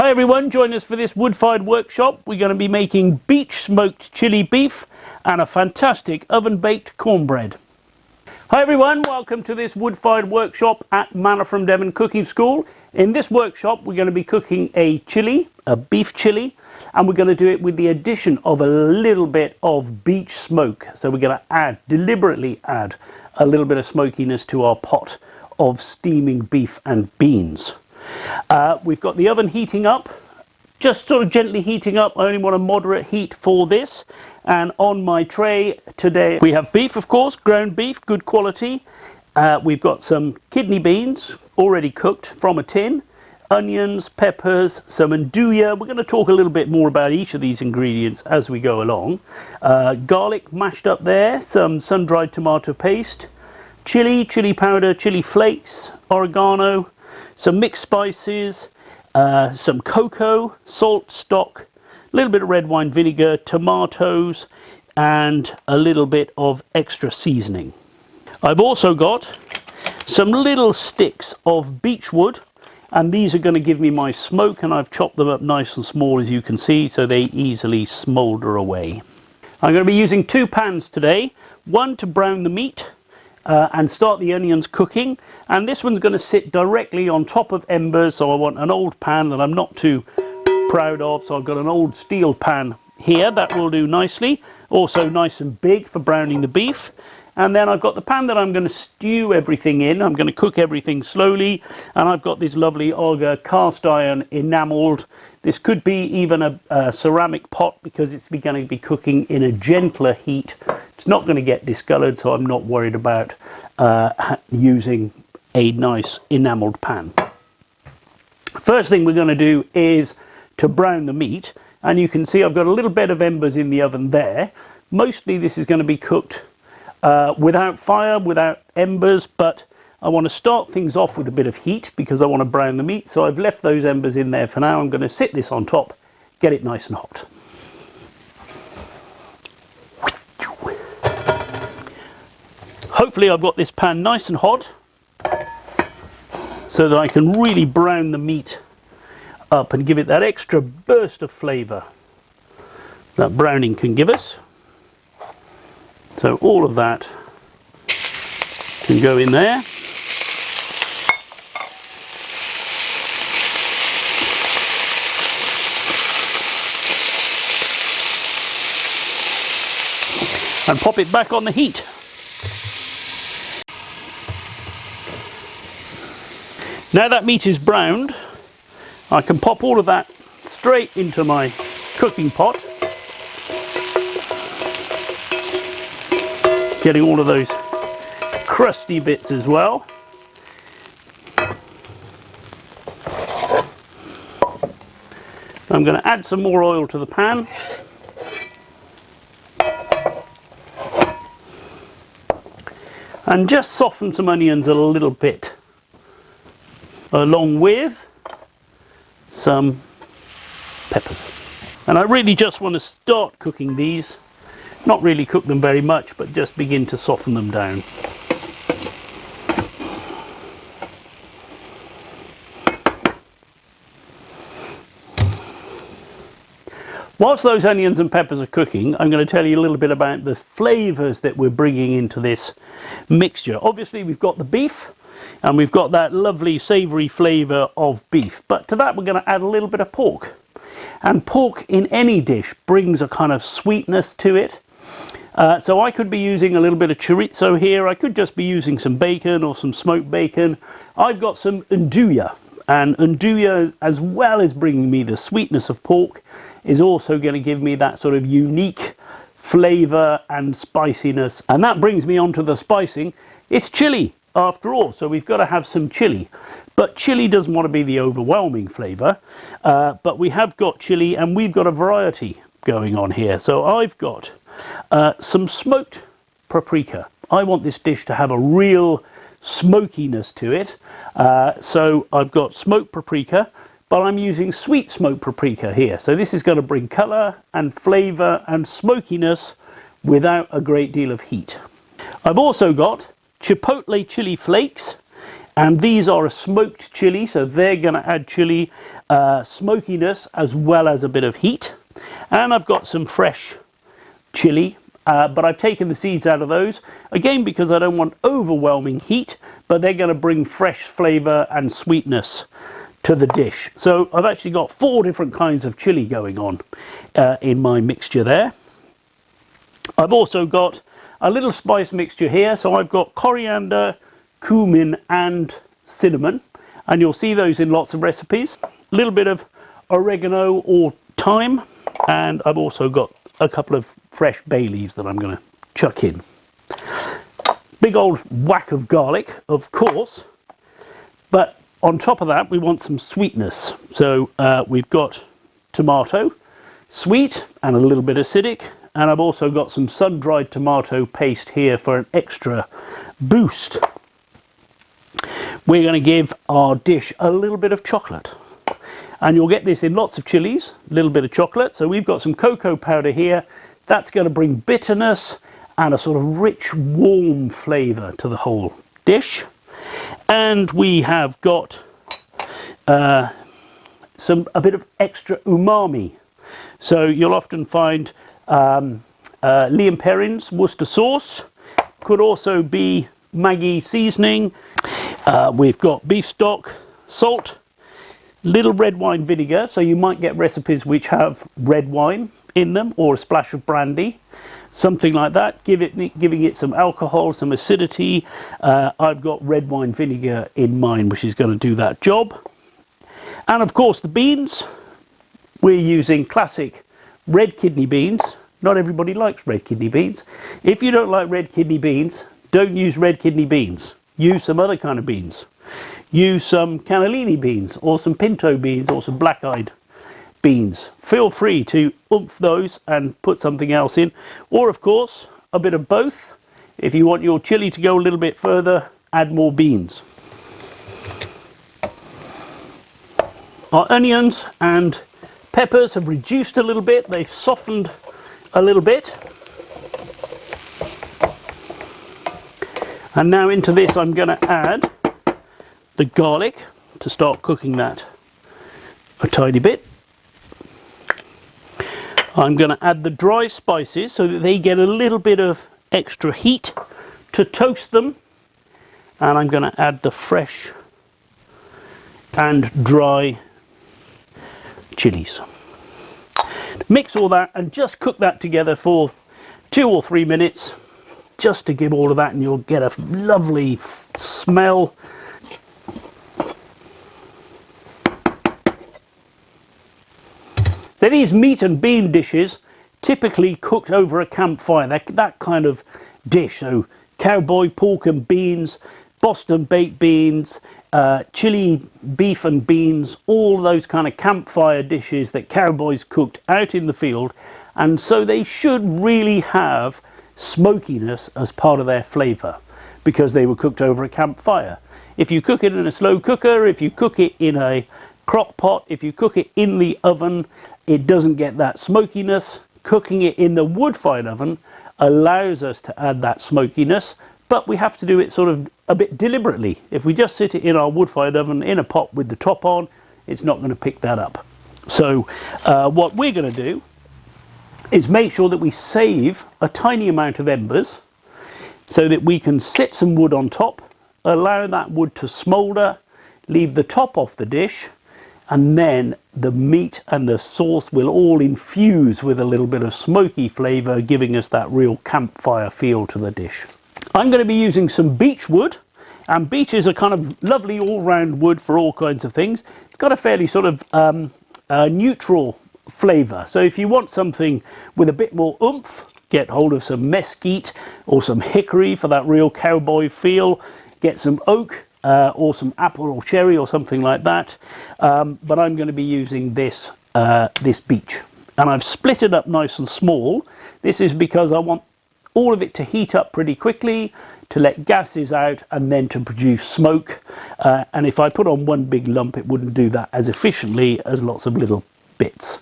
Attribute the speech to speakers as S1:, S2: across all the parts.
S1: Hi everyone, join us for this wood-fired workshop. We're going to be making beech smoked chili beef and a fantastic oven-baked cornbread. Hi everyone, welcome to this wood-fired workshop at Manna from Devon Cooking School. In this workshop we're going to be cooking a chili, a beef chili, and we're going to do it with the addition of a little bit of beech smoke. So we're going to deliberately add a little bit of smokiness to our pot of steaming beef and beans. We've got the oven heating up, just sort of gently heating up. I only want a moderate heat for this. And on my tray today we have beef, of course, ground beef, good quality. We've got some kidney beans already cooked from a tin, onions, peppers, some andouille. We're going to talk a little bit more about each of these ingredients as we go along. Garlic mashed up there, some sun-dried tomato paste, chili powder, chili flakes, oregano, some mixed spices, some cocoa, salt, stock, a little bit of red wine vinegar, tomatoes, and a little bit of extra seasoning. I've also got some little sticks of beech wood, and these are going to give me my smoke, and I've chopped them up nice and small, as you can see, so they easily smoulder away. I'm going to be using two pans today, one to brown the meat and start the onions cooking, and this one's going to sit directly on top of embers, so I want an old pan that I'm not too proud of, so I've got an old steel pan here. That will do nicely, also nice and big for browning the beef. And then I've got the pan that I'm going to stew everything in. I'm going to cook everything slowly, and I've got this lovely Olga cast iron enamelled. This could be even a ceramic pot because it's going to be cooking in a gentler heat. It's not going to get discoloured, so I'm not worried about using a nice enamelled pan. First thing we're going to do is to brown the meat, and you can see I've got a little bed of embers in the oven there. Mostly this is going to be cooked without fire, without embers, but I want to start things off with a bit of heat because I want to brown the meat, so I've left those embers in there for now. I'm going to sit this on top, get it nice and hot. Hopefully I've got this pan nice and hot so that I can really brown the meat up and give it that extra burst of flavour that browning can give us. So all of that can go in there. And pop it back on the heat. Now that meat is browned, I can pop all of that straight into my cooking pot, getting all of those crusty bits as well. I'm going to add some more oil to the pan. And just soften some onions a little bit, along with some peppers. And I really just want to start cooking these, not really cook them very much, but just begin to soften them down. Whilst those onions and peppers are cooking, I'm going to tell you a little bit about the flavours that we're bringing into this mixture. Obviously we've got the beef, and we've got that lovely savoury flavour of beef, but to that we're going to add a little bit of pork. And pork in any dish brings a kind of sweetness to it. So I could be using a little bit of chorizo here. I could just be using some bacon or some smoked bacon. I've got some andouille, and andouille, as well as bringing me the sweetness of pork, is also going to give me that sort of unique flavour and spiciness. And that brings me on to the spicing. It's chili after all, so we've got to have some chili. But chili doesn't want to be the overwhelming flavour, but we have got chili, and we've got a variety going on here. So I've got some smoked paprika. I want this dish to have a real smokiness to it, so I've got smoked paprika, but I'm using sweet smoked paprika here. So this is going to bring colour and flavour and smokiness without a great deal of heat. I've also got chipotle chili flakes, And these are a smoked chili, so they're going to add chili smokiness as well as a bit of heat. And I've got some fresh chili, but I've taken the seeds out of those, again because I don't want overwhelming heat, but they're going to bring fresh flavour and sweetness to the dish. So I've actually got 4 different kinds of chili going on in my mixture there. I've also got a little spice mixture here, so I've got coriander, cumin and cinnamon, and you'll see those in lots of recipes. A little bit of oregano or thyme, and I've also got a couple of fresh bay leaves that I'm going to chuck in. Big old whack of garlic, of course, but on top of that we want some sweetness. So we've got tomato, sweet and a little bit acidic, and I've also got some sun-dried tomato paste here for an extra boost. We're going to give our dish a little bit of chocolate, and you'll get this in lots of chilies, a little bit of chocolate. So we've got some cocoa powder here. That's going to bring bitterness and a sort of rich, warm flavour to the whole dish. And we have got a bit of extra umami. So you'll often find Liam Perrin's Worcester sauce, could also be Maggi seasoning. We've got beef stock, salt, little red wine vinegar, so you might get recipes which have red wine in them or a splash of brandy, something like that, giving it some alcohol, some acidity. I've got red wine vinegar in mine, which is going to do that job. And of course the beans, we're using classic red kidney beans. Not everybody likes red kidney beans. If you don't like red kidney beans, don't use red kidney beans. Use some other kind of beans. Use some cannellini beans or some pinto beans or some black-eyed beans. Feel free to oomph those and put something else in. Or of course, a bit of both. If you want your chili to go a little bit further, add more beans. Our onions and peppers have reduced a little bit. They've softened a little bit. And now into this I'm going to add the garlic to start cooking that a tiny bit. I'm going to add the dry spices so that they get a little bit of extra heat to toast them. And I'm going to add the fresh and dry chilies. Mix all that and just cook that together for 2 or 3 minutes, just to give all of that, and you'll get a lovely smell. Now, these meat and bean dishes typically cooked over a campfire. That kind of dish, so cowboy pork and beans, Boston baked beans, chili beef and beans, all those kind of campfire dishes that cowboys cooked out in the field. And so they should really have smokiness as part of their flavour because they were cooked over a campfire. If you cook it in a slow cooker, if you cook it in a crock pot, if you cook it in the oven, it doesn't get that smokiness. Cooking it in the wood-fired oven allows us to add that smokiness, but we have to do it sort of a bit deliberately. If we just sit it in our wood-fired oven in a pot with the top on, it's not going to pick that up. So what we're going to do is make sure that we save a tiny amount of embers so that we can sit some wood on top, allow that wood to smoulder, leave the top off the dish, and then the meat and the sauce will all infuse with a little bit of smoky flavour, giving us that real campfire feel to the dish. I'm going to be using some beech wood, and beech is a kind of lovely all-round wood for all kinds of things. It's got a fairly sort of neutral flavour, so if you want something with a bit more oomph, get hold of some mesquite or some hickory for that real cowboy feel. Get some oak or some apple or cherry or something like that, but I'm going to be using this this beech, and I've split it up nice and small. This is because I want all of it to heat up pretty quickly, to let gases out and then to produce smoke, and if I put on one big lump it wouldn't do that as efficiently as lots of little bits.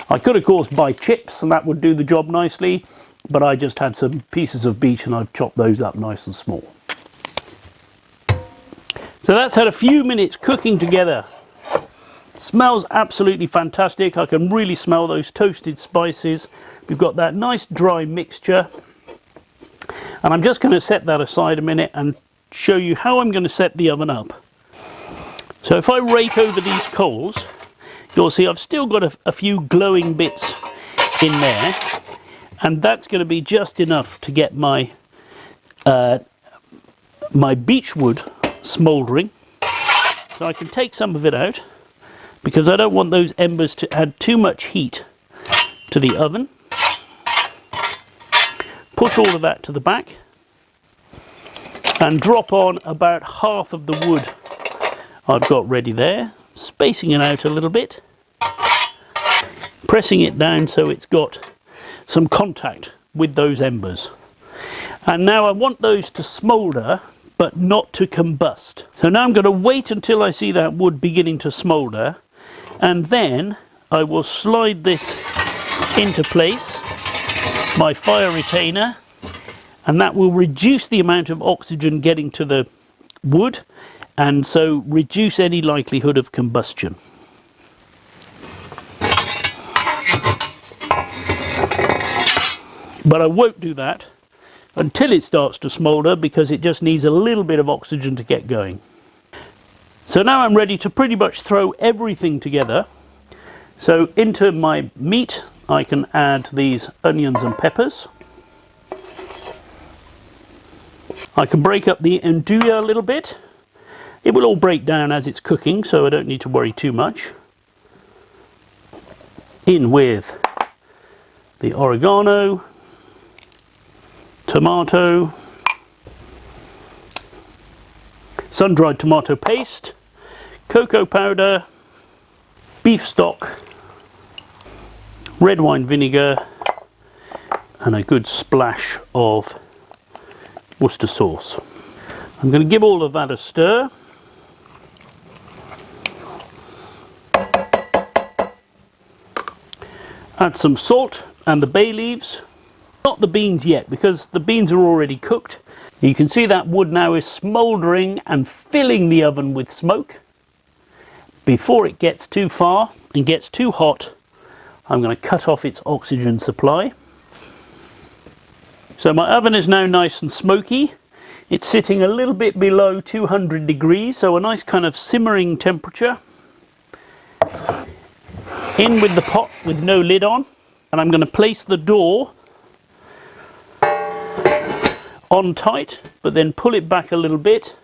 S1: I could of course buy chips and that would do the job nicely, but I just had some pieces of beech and I've chopped those up nice and small. So that's had a few minutes cooking together. Smells absolutely fantastic. I can really smell those toasted spices. We've got that nice dry mixture. And I'm just going to set that aside a minute and show you how I'm going to set the oven up. So if I rake over these coals, you'll see I've still got a few glowing bits in there. And that's going to be just enough to get my my beech wood smouldering. So I can take some of it out, because I don't want those embers to add too much heat to the oven. Push all of that to the back and drop on about half of the wood I've got ready there, spacing it out a little bit, pressing it down so it's got some contact with those embers. And now I want those to smoulder but not to combust. So now I'm going to wait until I see that wood beginning to smoulder, and then I will slide this into place, my fire retainer, and that will reduce the amount of oxygen getting to the wood, and so reduce any likelihood of combustion. But I won't do that until it starts to smoulder, because it just needs a little bit of oxygen to get going. So now I'm ready to pretty much throw everything together. So into my meat I can add these onions and peppers. I can break up the andouille a little bit. It will all break down as it's cooking, so I don't need to worry too much. In with the oregano, tomato, sun-dried tomato paste, cocoa powder, beef stock, red wine vinegar, and a good splash of Worcester sauce. I'm going to give all of that a stir. Add some salt and the bay leaves. Not the beans yet, because the beans are already cooked. You can see that wood now is smouldering and filling the oven with smoke. Before it gets too far and gets too hot, I'm going to cut off its oxygen supply. So my oven is now nice and smoky. It's sitting a little bit below 200 degrees, so a nice kind of simmering temperature. In with the pot with no lid on, and I'm going to place the door on tight, but then pull it back a little bit,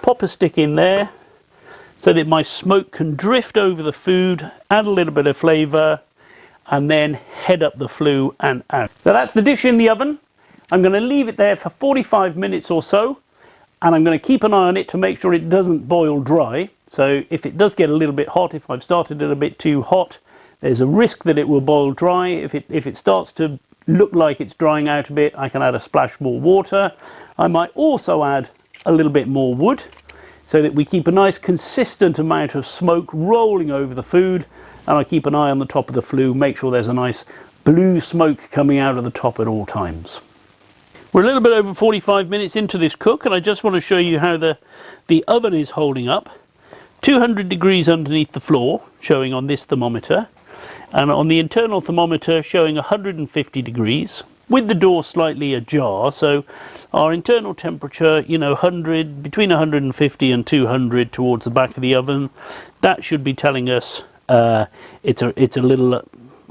S1: pop a stick in there so that my smoke can drift over the food, add a little bit of flavour, and then head up the flue and out. So that's the dish in the oven. I'm going to leave it there for 45 minutes or so, and I'm going to keep an eye on it to make sure it doesn't boil dry. So if it does get a little bit hot, if I've started it a bit too hot, there's a risk that it will boil dry. If it starts to look like it's drying out a bit, I can add a splash more water. I might also add a little bit more wood so that we keep a nice consistent amount of smoke rolling over the food, and I keep an eye on the top of the flue, make sure there's a nice blue smoke coming out of the top at all times. We're a little bit over 45 minutes into this cook, and I just want to show you how the oven is holding up. 200 degrees underneath the floor, showing on this thermometer, and on the internal thermometer showing 150 degrees, with the door slightly ajar. So our internal temperature, you know, between 150 and 200 towards the back of the oven. That should be telling us it's a little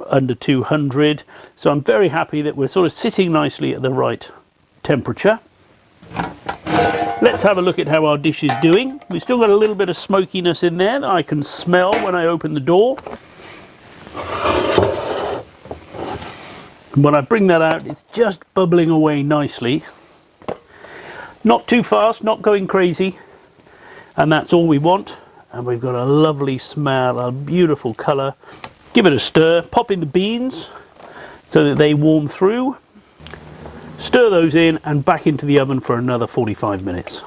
S1: under 200. So I'm very happy that we're sort of sitting nicely at the right temperature. Let's have a look at how our dish is doing. We've still got a little bit of smokiness in there that I can smell when I open the door. When I bring that out, it's just bubbling away nicely. Not too fast, not going crazy. And that's all we want. And we've got a lovely smell, a beautiful colour. Give it a stir, pop in the beans so that they warm through. Stir those in and back into the oven for another 45 minutes.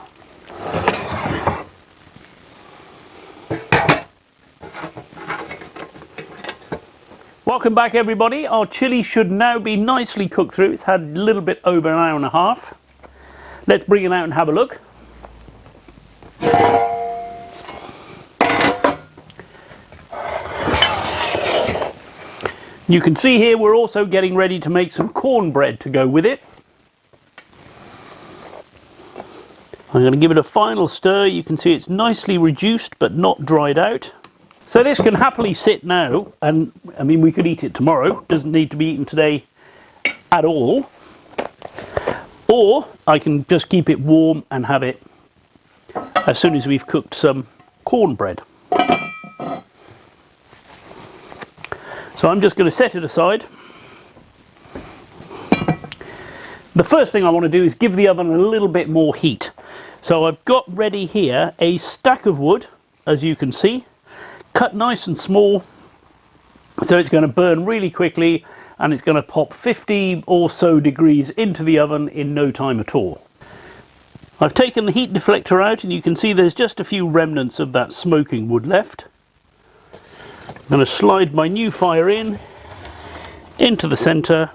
S1: Welcome back everybody. Our chilli should now be nicely cooked through. It's had a little bit over an hour and a half. Let's bring it out and have a look. You can see here we're also getting ready to make some cornbread to go with it. I'm going to give it a final stir. You can see it's nicely reduced but not dried out. So this can happily sit now, and I mean we could eat it tomorrow. Doesn't need to be eaten today at all. Or I can just keep it warm and have it as soon as we've cooked some cornbread. So I'm just going to set it aside. The first thing I want to do is give the oven a little bit more heat. So I've got ready here a stack of wood, as you can see, cut nice and small, so it's going to burn really quickly and it's going to pop 50 or so degrees into the oven in no time at all. I've taken the heat deflector out and you can see there's just a few remnants of that smoking wood left. I'm going to slide my new fire into the centre.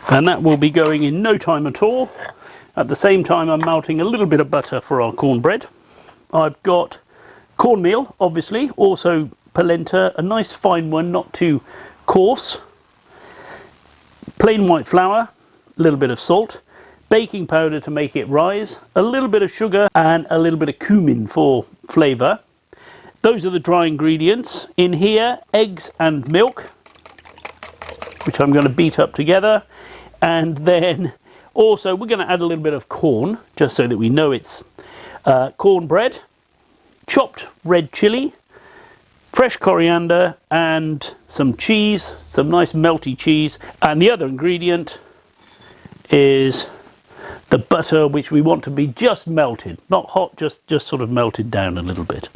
S1: And that will be going in no time at all. At the same time I'm melting a little bit of butter for our cornbread. I've got cornmeal, obviously, also polenta, a nice fine one, not too coarse. Plain white flour, a little bit of salt, baking powder to make it rise, a little bit of sugar and a little bit of cumin for flavour. Those are the dry ingredients. In here, eggs and milk, which I'm going to beat up together. And then also we're going to add a little bit of corn, just so that we know it's cornbread, chopped red chilli, fresh coriander and some cheese, some nice melty cheese. And the other ingredient is the butter, which we want to be just melted, not hot, just sort of melted down a little bit.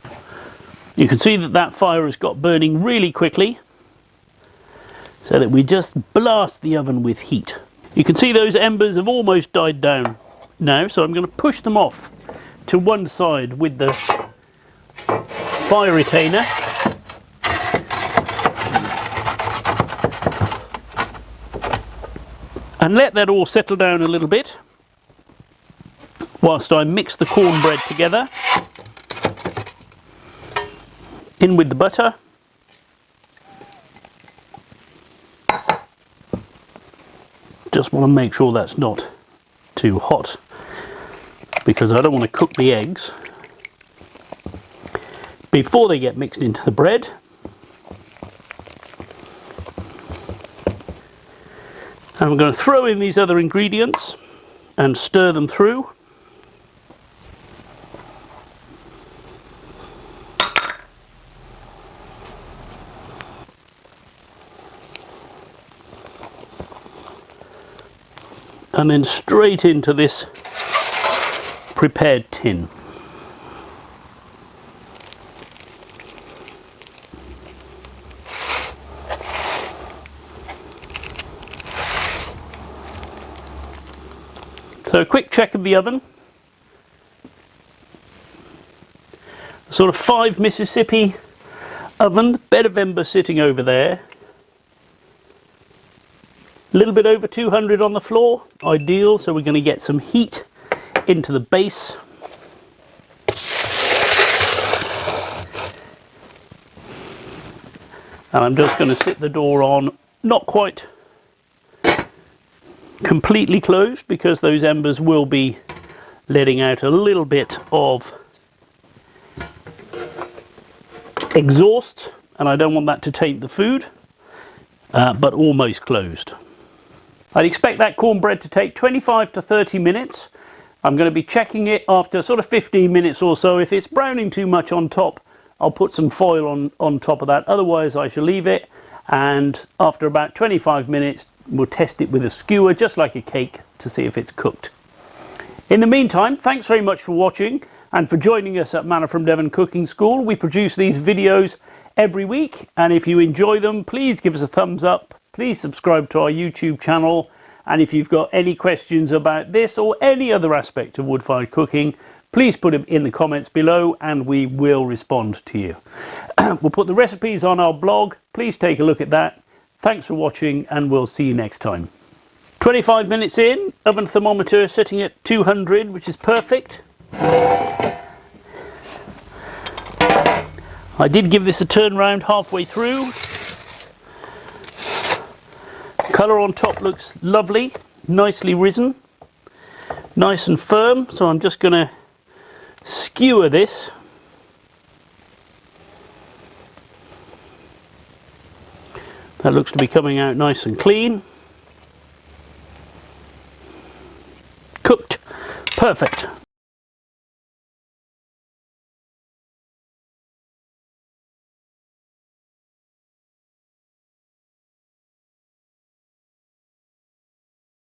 S1: You can see that that fire has got burning really quickly, so that we just blast the oven with heat. You can see those embers have almost died down now, so I'm going to push them off to one side with the fire retainer. And let that all settle down a little bit whilst I mix the cornbread together in with the butter. Just want to make sure that's not too hot, because I don't want to cook the eggs before they get mixed into the bread. And I'm going to throw in these other ingredients and stir them through. And then straight into this prepared tin. So a quick check of the oven. A sort of 5 Mississippi oven, bed of embers sitting over there. A little bit over 200 on the floor, ideal, so we're going to get some heat into the base. And I'm just going to sit the door on, not quite completely closed, because those embers will be letting out a little bit of exhaust, and I don't want that to taint the food, but almost closed. I'd expect that cornbread to take 25 to 30 minutes. I'm going to be checking it after sort of 15 minutes or so. If it's browning too much on top, I'll put some foil on top of that. Otherwise, I shall leave it. And after about 25 minutes, we'll test it with a skewer, just like a cake, to see if it's cooked. In the meantime, thanks very much for watching and for joining us at Manna from Devon Cooking School. We produce these videos every week, and if you enjoy them, please give us a thumbs up. Please subscribe to our YouTube channel, and if you've got any questions about this or any other aspect of wood-fired cooking, please put them in the comments below and we will respond to you. We'll put the recipes on our blog. Please take a look at that. Thanks for watching, and we'll see you next time. 25 minutes in, oven thermometer sitting at 200, which is perfect. I did give this a turn round halfway through. Colour on top looks lovely, nicely risen, nice and firm, so I'm just going to skewer this. That looks to be coming out nice and clean. Cooked. Perfect.